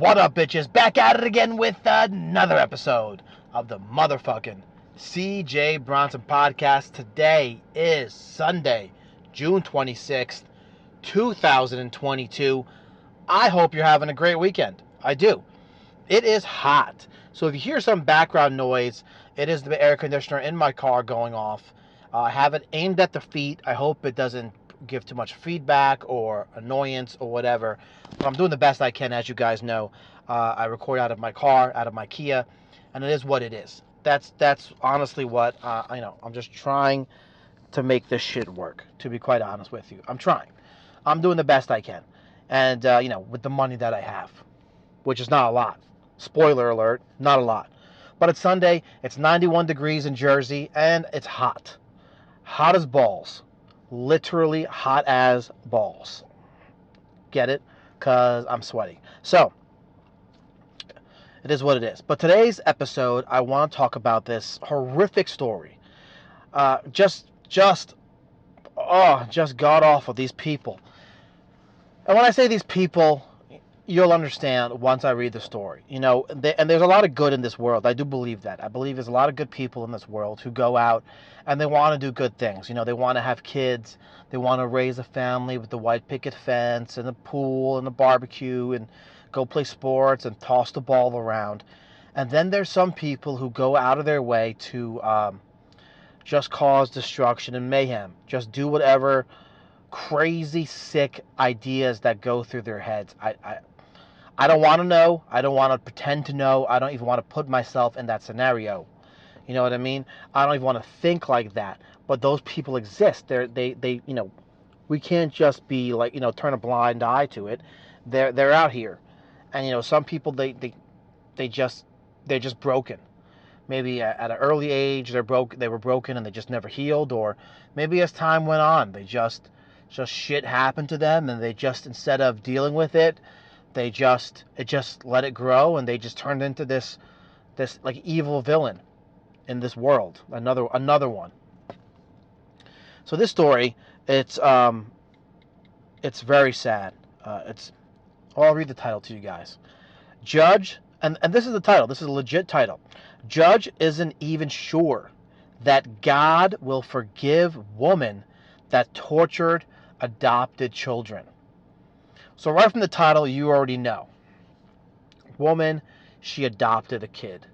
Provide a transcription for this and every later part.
What up, bitches? Back at it again with another episode of the motherfucking CJ Bronson podcast. Today is Sunday, June 26th, 2022. I hope you're having a great weekend. I do. It is hot. So if you hear some background noise, it is the air conditioner in my car going off. I have it aimed at the feet. I hope it doesn't give too much feedback or annoyance or whatever. But I'm doing the best I can, as you guys know. I record out of my car, out of my Kia, and it is what it is. That's honestly what I'm just trying to make this shit work. To be quite honest with you, I'm trying. I'm doing the best I can, and with the money that I have, which is not a lot. Spoiler alert, not a lot. But it's Sunday, it's 91 degrees in Jersey, and it's hot. Hot as balls. Literally hot as balls. Get it? Because I'm sweaty. So, it is what it is. But today's episode, I want to talk about this horrific story. Just god awful, these people. And when I say these people, you'll understand once I read the story. And there's a lot of good in this world. I do believe that. I believe there's a lot of good people in this world who go out and they want to do good things. They want to have kids. They want to raise a family with the white picket fence and the pool and the barbecue and go play sports and toss the ball around. And then there's some people who go out of their way to just cause destruction and mayhem. Just do whatever crazy, sick ideas that go through their heads. I don't want to know. I don't want to pretend to know. I don't even want to put myself in that scenario. You know what I mean? I don't even want to think like that. But those people exist. We can't just be like, turn a blind eye to it. They're out here. And some people they're just broken. Maybe at an early age they were broken and they just never healed, or maybe as time went on they just shit happened to them and they just, instead of dealing with it, it just let it grow and they just turned into this like evil villain in this world. Another one. So this story, it's very sad. I'll read the title to you guys. Judge, and this is the title. This is a legit title. Judge isn't even sure that God will forgive woman that tortured adopted children. So right from the title, you already know. Woman, she adopted a children.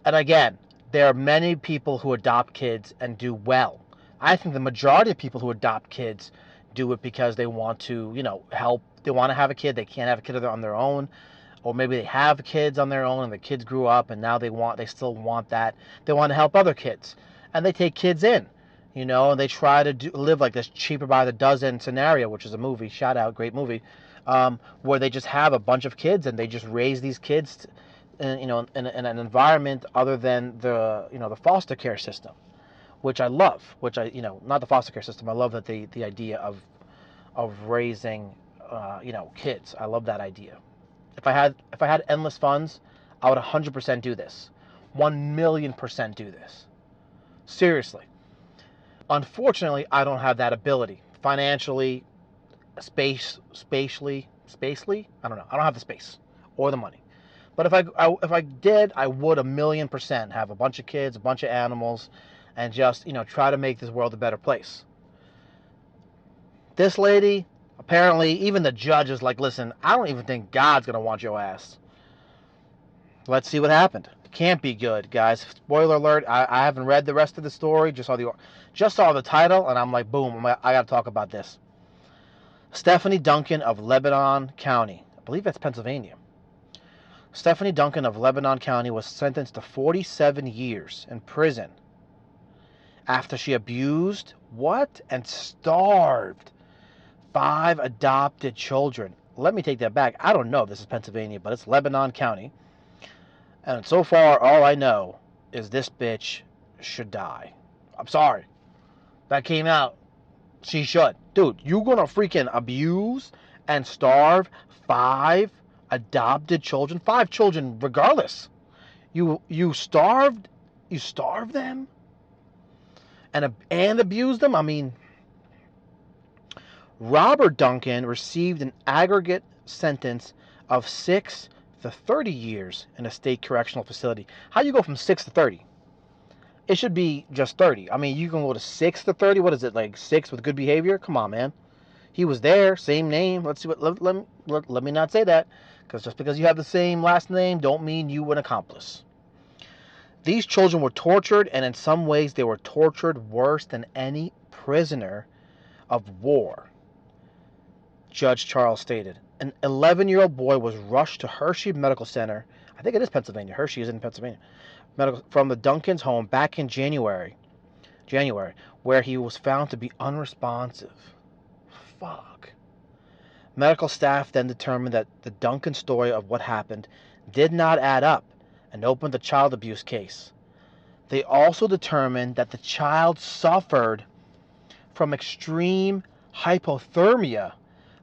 And again, there are many people who adopt kids and do well. I think the majority of people who adopt kids do it because they want to, help. They want to have a kid. They can't have a kid on their own. Or maybe they have kids on their own and the kids grew up and now they still want that. They want to help other kids. And they take kids in, and they try to live like this cheaper by the dozen scenario, which is a movie, shout out, great movie, where they just have a bunch of kids and they just raise these kids in an environment other than the foster care system, which I love, not the foster care system. I love that the idea of raising, kids. I love that idea. If I had endless funds, I would 100% do this. 1,000,000% do this. Seriously. Unfortunately, I don't have that ability. Financially, spatially, I don't know. I don't have the space or the money. But if I did, I would 1,000,000% have a bunch of kids, a bunch of animals, and just, try to make this world a better place. This lady, apparently, even the judge is like, listen, I don't even think God's going to want your ass. Let's see what happened. It can't be good, guys. Spoiler alert, I haven't read the rest of the story, just saw the title, and I'm like, boom, I got to talk about this. Stephanie Duncan of Lebanon County. I believe that's Pennsylvania. Stephanie Duncan of Lebanon County was sentenced to 47 years in prison after she abused, and starved 5 adopted children. Let me take that back. I don't know if this is Pennsylvania, but it's Lebanon County. And so far, all I know is this bitch should die. I'm sorry. That came out. She should. Dude, you gonna freaking abuse and starve 5 adopted children? 5 children regardless. You starved them? And abused them? I mean, Robert Duncan received an aggregate sentence of 6 to 30 years in a state correctional facility. How do you go from 6 to 30? It should be just 30. I mean, you can go to 6 to 30. What is it, like 6 with good behavior? Come on, man. He was there, same name. Let's see what. Let me not say that, because just because you have the same last name don't mean you an accomplice. These children were tortured, and in some ways they were tortured worse than any prisoner of war, Judge Charles stated. An 11-year-old boy was rushed to Hershey Medical Center. I think it is Pennsylvania. Hershey is in Pennsylvania. From the Duncan's home back in January, where he was found to be unresponsive. Fuck. Medical staff then determined that the Duncan story of what happened did not add up and opened a child abuse case. They also determined that the child suffered from extreme hypothermia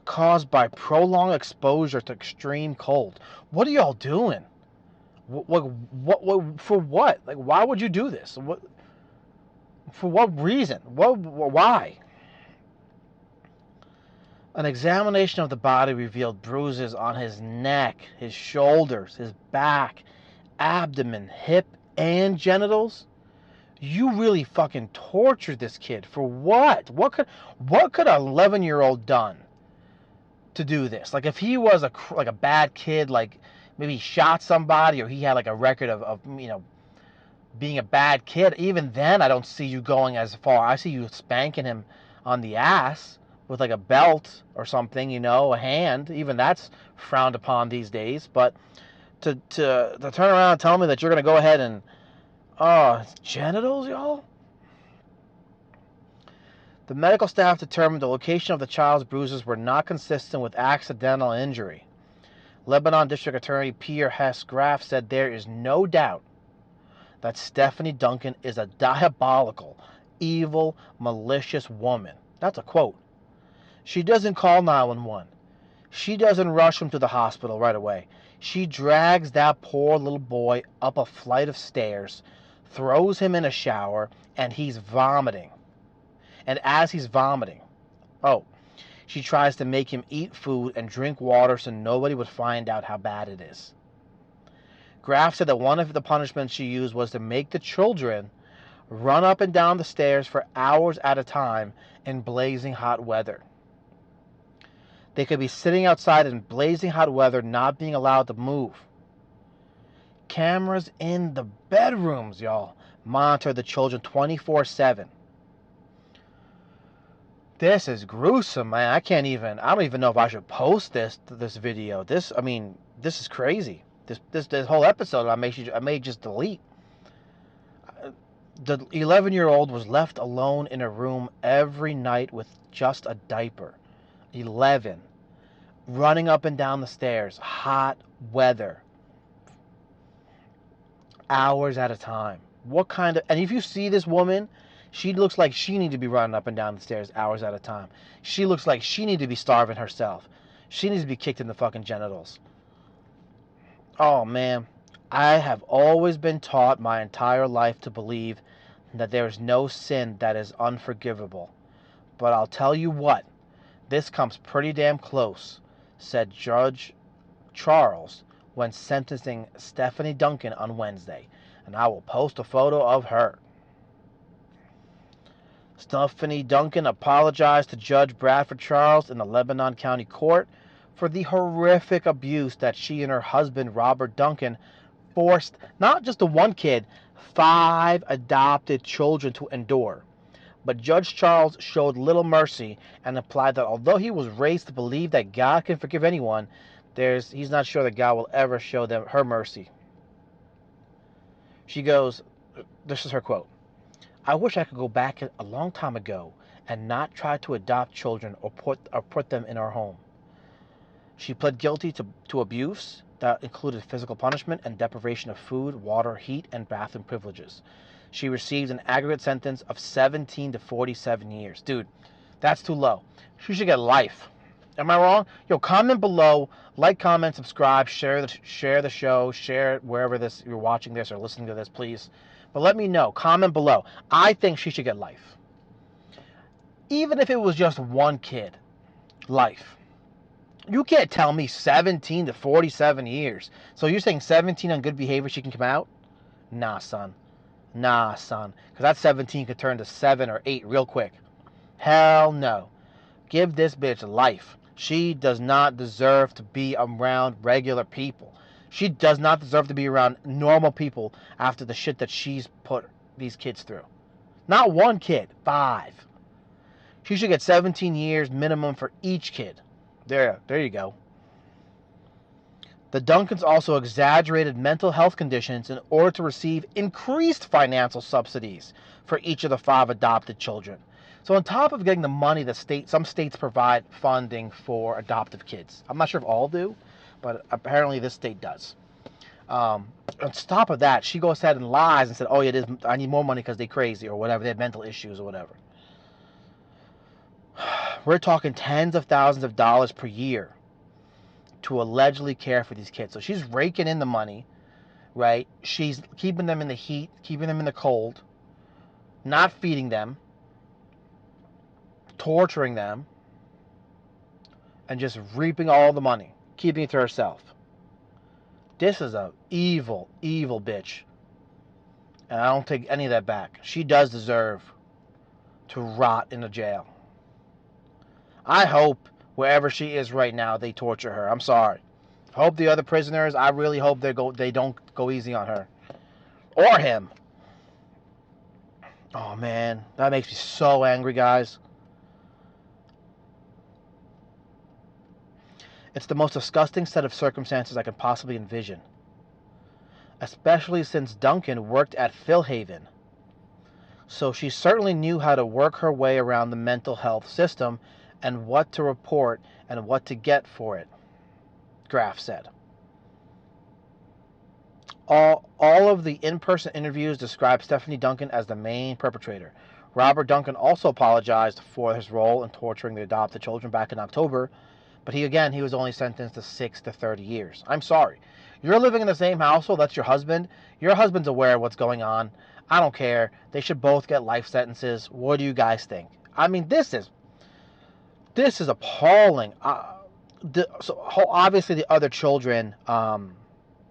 caused by prolonged exposure to extreme cold. What are y'all doing? What for what? Like, why would you do this? What, for what reason? Why? An examination of the body revealed bruises on his neck, his shoulders, his back, abdomen, hip, and genitals. You really fucking tortured this kid for what? What could an 11-year-old done to do this? Like, if he was a bad kid, like maybe he shot somebody or he had like a record of being a bad kid, even then I don't see you going as far. I see you spanking him on the ass with like a belt or something, a hand. Even that's frowned upon these days. But to turn around and tell me that you're going to go ahead and genitals, y'all? The medical staff determined the location of the child's bruises were not consistent with accidental injury. Lebanon District Attorney Pierre Hess Graf said there is no doubt that Stephanie Duncan is a diabolical, evil, malicious woman. That's a quote. She doesn't call 911. She doesn't rush him to the hospital right away. She drags that poor little boy up a flight of stairs, throws him in a shower, and he's vomiting. And as he's vomiting, she tries to make him eat food and drink water so nobody would find out how bad it is. Graf said that one of the punishments she used was to make the children run up and down the stairs for hours at a time in blazing hot weather. They could be sitting outside in blazing hot weather, not being allowed to move. Cameras in the bedrooms, y'all, monitor the children 24/7. This is gruesome, man. I don't even know if I should post this video. This is crazy. This whole episode I may just delete. The 11-year-old was left alone in a room every night with just a diaper. 11. Running up and down the stairs. Hot weather. Hours at a time. And if you see this woman, she looks like she needs to be running up and down the stairs hours at a time. She looks like she needs to be starving herself. She needs to be kicked in the fucking genitals. Oh, man. I have always been taught my entire life to believe that there is no sin that is unforgivable. But I'll tell you what, this comes pretty damn close, said Judge Charles when sentencing Stephanie Duncan on Wednesday. And I will post a photo of her. Stephanie Duncan apologized to Judge Bradford Charles in the Lebanon County Court for the horrific abuse that she and her husband, Robert Duncan, forced not just the one kid, 5 adopted children to endure. But Judge Charles showed little mercy and implied that although he was raised to believe that God can forgive anyone, he's not sure that God will ever show them her mercy. She goes, this is her quote, "I wish I could go back a long time ago and not try to adopt children or put them in our home." She pled guilty to abuse that included physical punishment and deprivation of food, water, heat, and bathroom privileges. She received an aggregate sentence of 17 to 47 years. Dude, that's too low. She should get life. Am I wrong? Yo, comment below, like, comment, subscribe, share the show, share it wherever you're watching this or listening to this, please. But let me know. Comment below. I think she should get life. Even if it was just one kid. Life. You can't tell me 17 to 47 years. So you're saying 17 on good behavior she can come out? Nah, son. Nah, son. Because that 17 could turn to 7 or 8 real quick. Hell no. Give this bitch life. She does not deserve to be around regular people. She does not deserve to be around normal people after the shit that she's put these kids through. Not one kid, 5. She should get 17 years minimum for each kid. There you go. The Duncans also exaggerated mental health conditions in order to receive increased financial subsidies for each of the 5 adopted children. So on top of getting the money, some states provide funding for adoptive kids. I'm not sure if all do, but apparently this state does. On top of that, she goes ahead and lies and said, "Oh, it is. I need more money because they're crazy or whatever. They have mental issues or whatever." We're talking tens of thousands of dollars per year to allegedly care for these kids. So she's raking in the money, right? She's keeping them in the heat, keeping them in the cold, not feeding them, torturing them, and just reaping all the money, keeping it to herself. This is a evil, evil bitch. And I don't take any of that back. She does deserve to rot in a jail. I hope wherever she is right now, they torture her. I'm sorry. I hope the other prisoners, I really hope they don't go easy on her. Or him. Oh, man. That makes me so angry, guys. It's the most disgusting set of circumstances I can possibly envision. Especially since Duncan worked at Philhaven. So she certainly knew how to work her way around the mental health system and what to report and what to get for it, Graff said. All of the in-person interviews describe Stephanie Duncan as the main perpetrator. Robert Duncan also apologized for his role in torturing the adopted children back in October, but he was only sentenced to 6 to 30 years. I'm sorry. You're living in the same household, that's your husband. Your husband's aware of what's going on. I don't care. They should both get life sentences. What do you guys think? I mean, this is appalling. So obviously the other children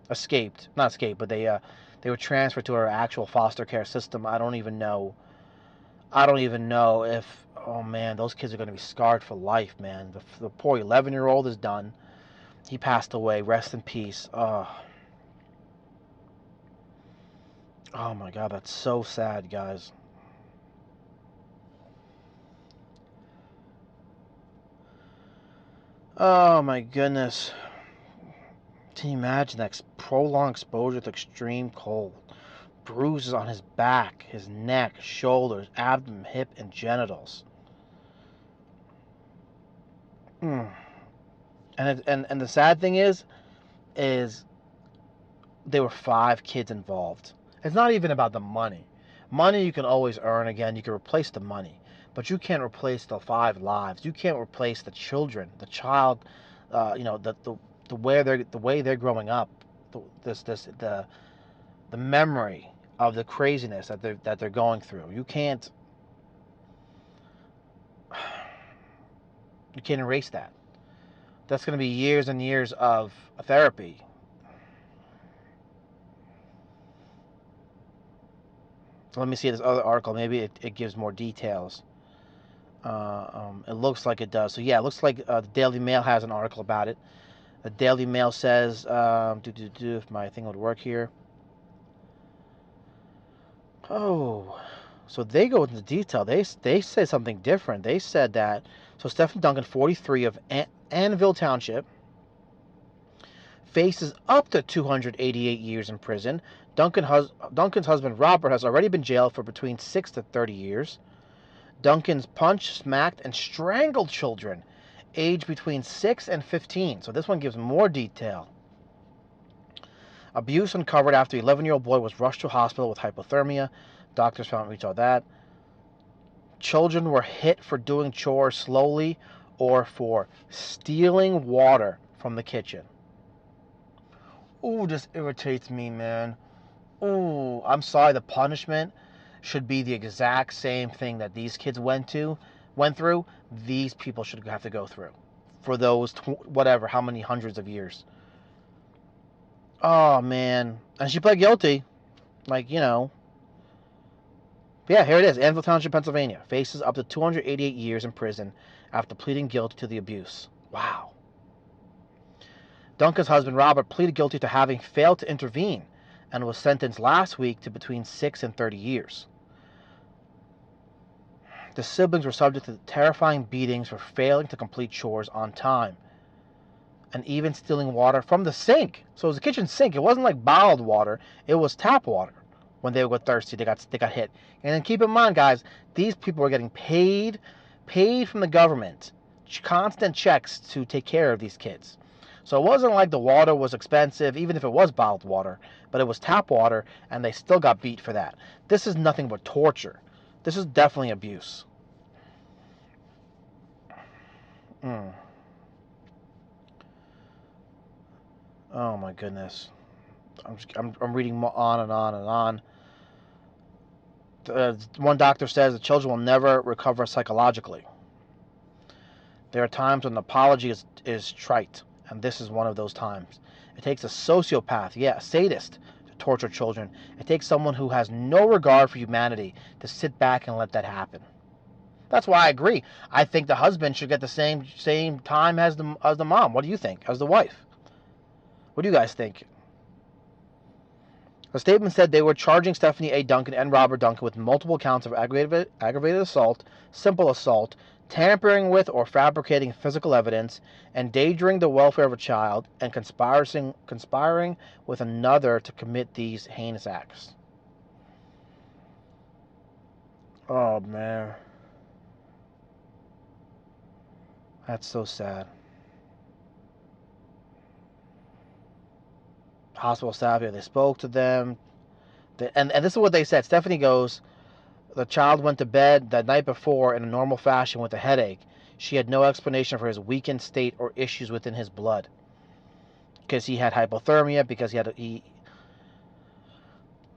escaped. Not escaped, but they were transferred to our actual foster care system. I don't even know if, oh man, those kids are going to be scarred for life, man. The poor 11-year-old is done. He passed away. Rest in peace. Oh my God, that's so sad, guys. Oh my goodness. Can you imagine that prolonged exposure to extreme cold? Bruises on his back, his neck, shoulders, abdomen, hip, and genitals. And the sad thing is there were 5 kids involved. It's not even about the money. Money you can always earn again. You can replace the money, but you can't replace the 5 lives. You can't replace the children, the child. The way they're growing up. The memory of the craziness that they're going through. You can't erase that. That's going to be years and years of therapy. Let me see this other article. Maybe it gives more details. It looks like it does. So yeah, it looks like the Daily Mail has an article about it. The Daily Mail says, if my thing would work here. Oh, so they go into detail. They say something different. They said that, so Stephen Duncan, 43, of Annville Township, faces up to 288 years in prison. Duncan's husband, Robert, has already been jailed for between 6 to 30 years. Duncan's punched, smacked, and strangled children aged between 6 and 15. So this one gives more detail. Abuse uncovered after the 11-year-old boy was rushed to a hospital with hypothermia. Doctors found all that. Children were hit for doing chores slowly or for stealing water from the kitchen. Ooh, this irritates me, man. Ooh, I'm sorry. The punishment should be the exact same thing that these kids went through. These people should have to go through. for those whatever, how many hundreds of years. Oh man, and she pled guilty, like you know. But yeah, here it is. Annville Township, Pennsylvania, faces up to 288 years in prison after pleading guilty to the abuse. Wow. Duncan's husband Robert pleaded guilty to having failed to intervene and was sentenced last week to between 6 and 30 years. The siblings were subject to terrifying beatings for failing to complete chores on time and even stealing water from the sink. So it was a kitchen sink. It wasn't like bottled water. It was tap water. When they got thirsty, they got hit. And then keep in mind, guys, these people were getting paid from the government, constant checks to take care of these kids. So it wasn't like the water was expensive, even if it was bottled water, but it was tap water, and they still got beat for that. This is nothing but torture. This is definitely abuse. Oh my goodness. I'm reading on and on and on. One doctor says the children will never recover psychologically. There are times when an apology is trite, and this is one of those times. It takes a sociopath, a sadist, to torture children. It takes someone who has no regard for humanity to sit back and let that happen. That's why I agree. I think the husband should get the same time as the mom. What do you think? As the wife? What do you guys think? The statement said they were charging Stephanie A. Duncan and Robert Duncan with multiple counts of aggravated assault, simple assault, tampering with or fabricating physical evidence, endangering the welfare of a child, and conspiring with another to commit these heinous acts. Oh, man. That's so sad. Hospital staff here, they spoke to them. And this is what they said. Stephanie goes, the child went to bed the night before in a normal fashion with a headache. She had no explanation for his weakened state or issues within his blood. Because he had hypothermia, because he...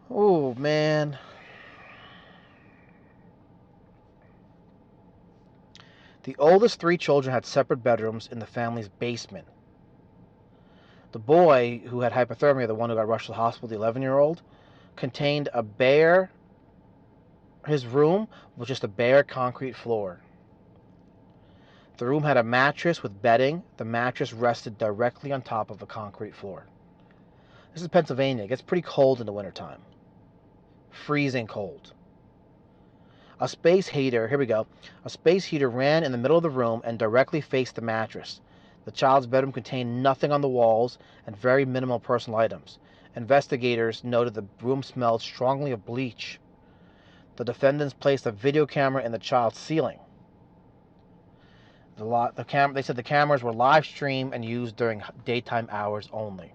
Oh, man. The oldest 3 children had separate bedrooms in the family's basement. The boy who had hypothermia, the one who got rushed to the hospital, the 11-year-old, contained a bare... His room was just a bare concrete floor. The room had a mattress with bedding. The mattress rested directly on top of a concrete floor. This is Pennsylvania. It gets pretty cold in the wintertime. Freezing cold. A space heater, here we go. A space heater ran in the middle of the room and directly faced the mattress. The child's bedroom contained nothing on the walls and very minimal personal items. Investigators noted the room smelled strongly of bleach. The defendants placed a video camera in the child's ceiling. They said the cameras were live streamed and used during daytime hours only.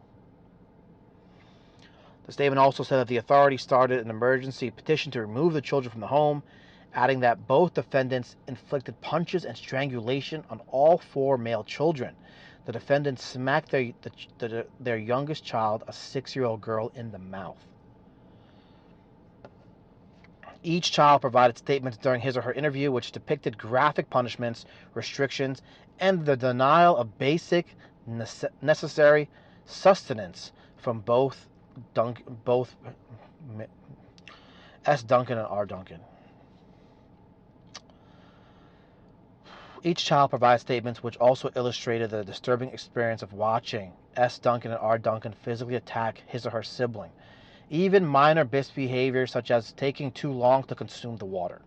The statement also said that the authorities started an emergency petition to remove the children from the home, adding that both defendants inflicted punches and strangulation on all 4 male children. The defendants smacked their youngest child, a 6-year-old girl, in the mouth. Each child provided statements during his or her interview which depicted graphic punishments, restrictions, and the denial of basic necessary sustenance from both S. Duncan and R. Duncan. Each child provided statements which also illustrated the disturbing experience of watching S. Duncan and R. Duncan physically attack his or her sibling. Even minor misbehavior such as taking too long to consume the water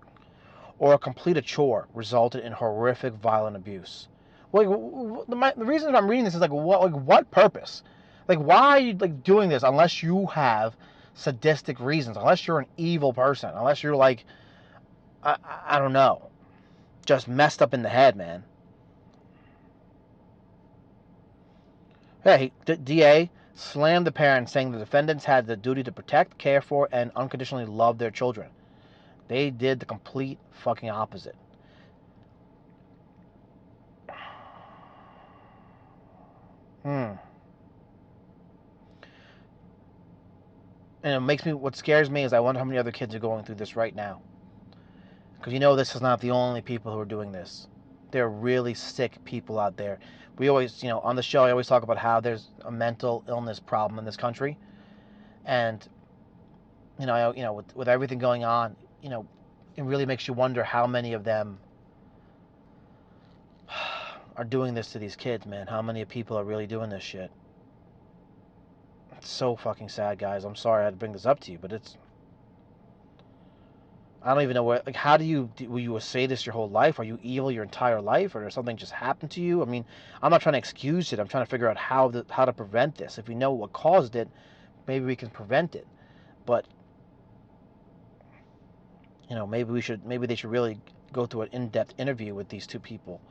or complete a chore resulted in horrific violent abuse. The reason I'm reading this is what purpose? Why are you doing this unless you have sadistic reasons, unless you're an evil person, unless you're I don't know, just messed up in the head, man. Hey, DA slammed the parents, saying the defendants had the duty to protect, care for, and unconditionally love their children. They did the complete fucking opposite. And what scares me is I wonder how many other kids are going through this right now. Because this is not the only people who are doing this. There are really sick people out there. We always, on the show, I always talk about how there's a mental illness problem in this country, and with everything going on, it really makes you wonder how many of them are doing this to these kids, man. How many people are really doing this shit? It's so fucking sad, guys. I'm sorry I had to bring this up to you, but I don't even know what. Like, how will you say this your whole life? Are you evil your entire life, or does something just happen to you? I mean, I'm not trying to excuse it. I'm trying to figure out how to prevent this. If we know what caused it, maybe we can prevent it. But maybe they should really go through an in-depth interview with these two people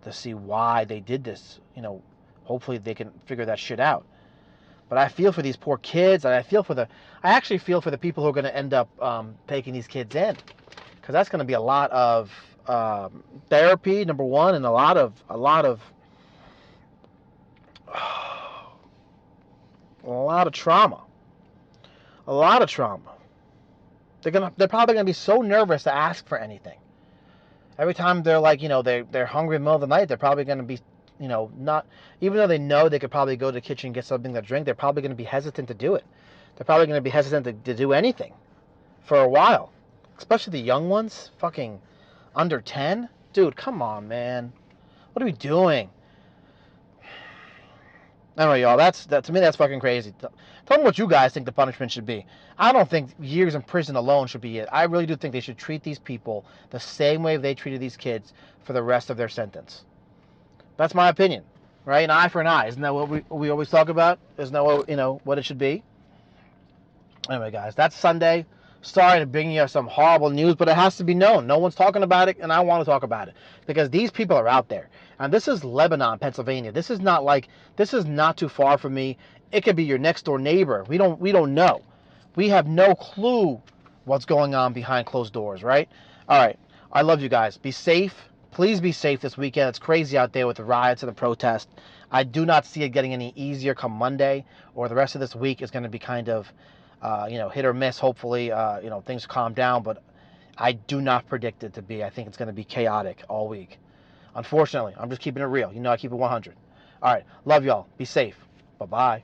to see why they did this. Hopefully they can figure that shit out. But I feel for these poor kids, and I actually feel for the people who are going to end up taking these kids in, because that's going to be a lot of therapy, number one, and a lot of trauma, a lot of trauma. They're probably gonna be so nervous to ask for anything. Every time they're like, they're hungry in the middle of the night, they're probably gonna be, not, even though they know they could probably go to the kitchen and get something to drink, they're probably gonna be hesitant to do it. They're probably gonna be hesitant to do anything for a while, especially the young ones, fucking under 10. Dude, come on, man. What are we doing? Anyway, y'all, to me, that's fucking crazy. Tell me what you guys think the punishment should be. I don't think years in prison alone should be it. I really do think they should treat these people the same way they treated these kids for the rest of their sentence. That's my opinion, right? An eye for an eye. Isn't that what we always talk about? Isn't that what it should be? Anyway, guys, that's Sunday. Sorry to bring you some horrible news, but it has to be known. No one's talking about it, and I want to talk about it because these people are out there. And this is Lebanon, Pennsylvania. This is not too far from me. It could be your next door neighbor. We don't know. We have no clue what's going on behind closed doors, right? All right. I love you guys. Be safe. Please be safe this weekend. It's crazy out there with the riots and the protests. I do not see it getting any easier come Monday, or the rest of this week is going to be kind of hit or miss. Hopefully, things calm down, but I do not predict it to be. I think it's going to be chaotic all week. Unfortunately, I'm just keeping it real. I keep it 100. All right. Love y'all. Be safe. Bye-bye.